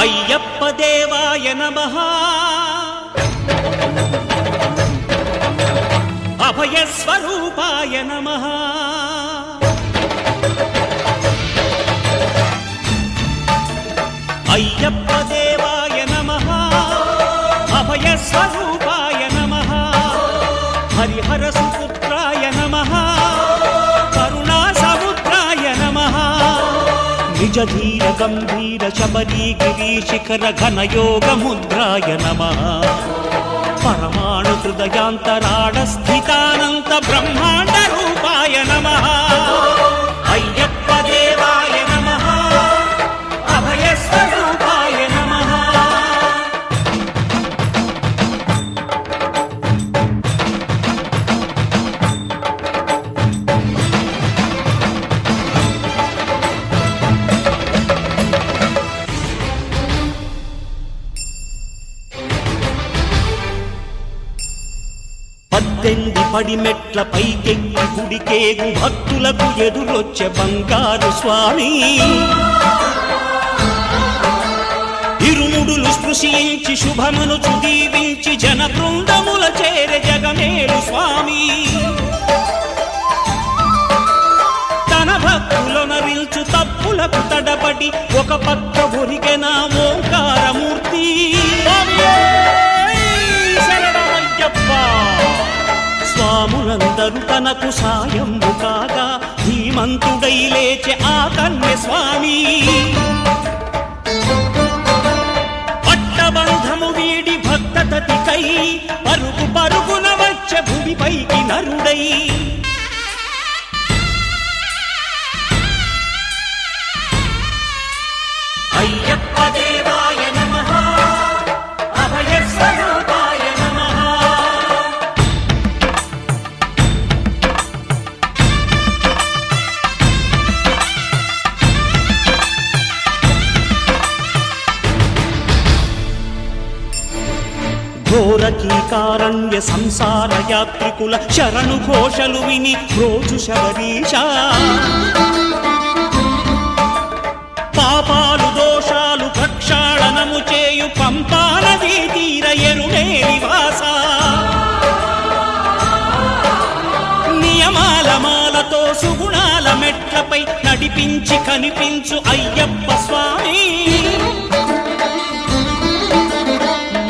అయ్యప్ప దేవాయ నమః అభయ స్వరూపాయ నమః అయ్యప్ప దేవాయ నమః అభయ స్వరూపాయ నమః హరిహర సుపుత్రాయ నమః కరుణా సముద్రాయ నమః నిజ ధీర గంభీర శబరీ గిరి శిఖర ఘన యోగ ముద్రాయ నమః పరమాణు హృదయాంతరాడ స్థితానంత బ్రహ్మాండ రూపాయ నమః అయ్యప్ప దేవాయ నమః అభయ స్వరూపాయ నమః పద్దెంది పడిమెట్ల పైకెక్కి గుడికేగు భక్తులకు ఎదురొచ్చే బంగారు స్వామి ఇరుముడులు స్పృశించి శుభమును చుదీవించి జన బృందముల చేర జగమేలు స్వామి తన భక్తులనరిల్చు తప్పులకు తడబడి ఒక పక్క ఒరిగెన ఓంకారమూర్తి స్వాములందరూ తనకు సాయము కాగా ధీమంతుడై లేచే ఆ కన్య స్వామి పట్టబంధము వీడి భక్తతతికై పరుగు పరుగున వచ్చే భూమిపైకి నరుడై అయ్యప్ప దేవాయ నమః అభయ స్వరూపాయ నమః ఘోరకీకారణ్య సంసార యాత్రికుల శరణు ఘోషలు విని రోజు శబరీష పాపాలు దోషాలు ప్రక్షాళనము చేయు పంపా నదీ తీర ఎరుడే నివాస నియమాల మాలతో సుగుణాల మెట్లపై నడిపించి కనిపించు అయ్యప్ప స్వామి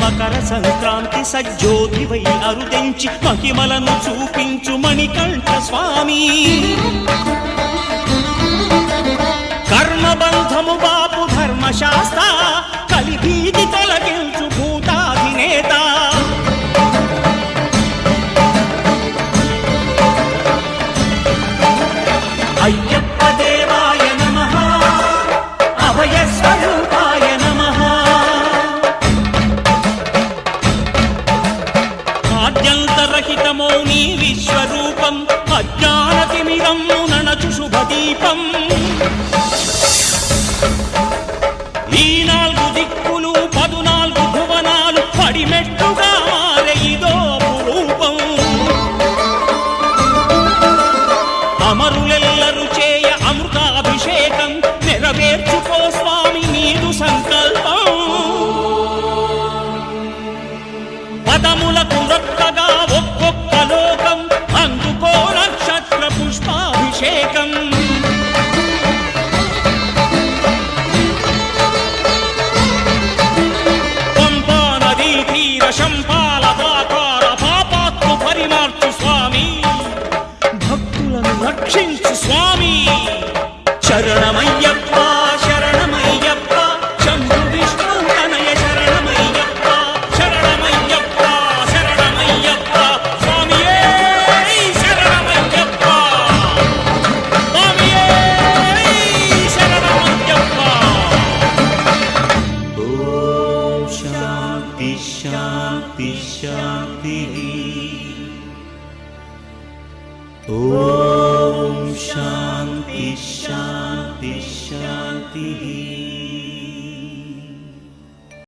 మకర సంక్రాంతి సజ్జోతివై అరుదెంచి మహిమలను చూపించు మణికంఠ స్వామి కర్మబంధము బాపు ధర్మశాస్త్ర కలిభీతి తొలగించు భూతాధినేత అయ్యప్ప దేవాయ నమః అభయ స్వరూపాయ నమః ఆద్యంతరహితమో నీ విశ్వరూపం అజ్ఞానతిమిరము నణచు శుభదీపం ఈ నాలుగు దిక్కులు 14 భువనాలు పడిమెట్టుగా మారే ఇదో రూపం అమరులెల్లరు చేయ అమృతాభిషేకం నెరవేర్చుకో స్వామి నీదు సంకల్పం పదములకు రొక్కగా ఒక్కొక్క లోకం అందుకో నక్షత్ర పుష్పాభిషేకం పంపా నదీ తీర శంపాల దాకార పాపాత్ము పరిమార్చు స్వామి భక్తులను రక్షించు స్వామి శరణమయ్యప్ప శరణమయ్యప్ప శంభు విష్ణు తనయ శరణమయ్యప్ప శరణమయ్యప్ప శరణమయ్యప్ప స్వామియే శరణమయ్యప్ప స్వామియే శరణమయ్యప్ప ఓం శాంతి శాంతి శాంతి ఓం శాంతి శాంతి శాంతి